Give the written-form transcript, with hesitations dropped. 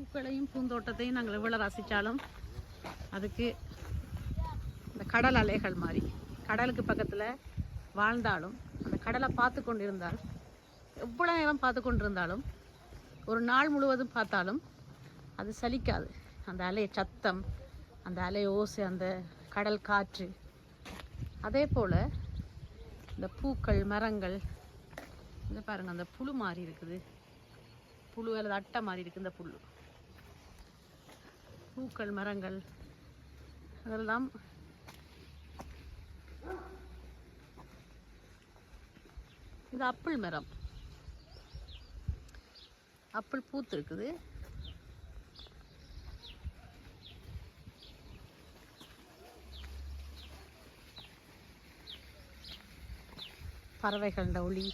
பூக்களையும் பூந்தோட்டத்தையும் நாங்கள் எவ்வளோ ரசித்தாலும் அதுக்கு இந்த கடல் அலைகள் மாதிரி கடலுக்கு பக்கத்தில் வாழ்ந்தாலும் அந்த கடலை பார்த்து கொண்டு இருந்தால் எவ்வளோ நேரம் பார்த்து கொண்டு இருந்தாலும் ஒரு நாள் முழுவதும் பார்த்தாலும் அது சலிக்காது. அந்த அலை சத்தம், அந்த அலை ஓசை, அந்த கடல் காற்று, அதே போல் இந்த பூக்கள் மரங்கள். இந்த பாருங்கள், அந்த புழு மாதிரி இருக்குது, புழு அல்லது அட்டை மாதிரி இருக்குது இந்த புழு. பூக்கள் மரங்கள் அதெல்லாம் இது ஆப்பிள் மரம், ஆப்பிள் பூத்து இருக்குது. பறவைகளோட ஒளி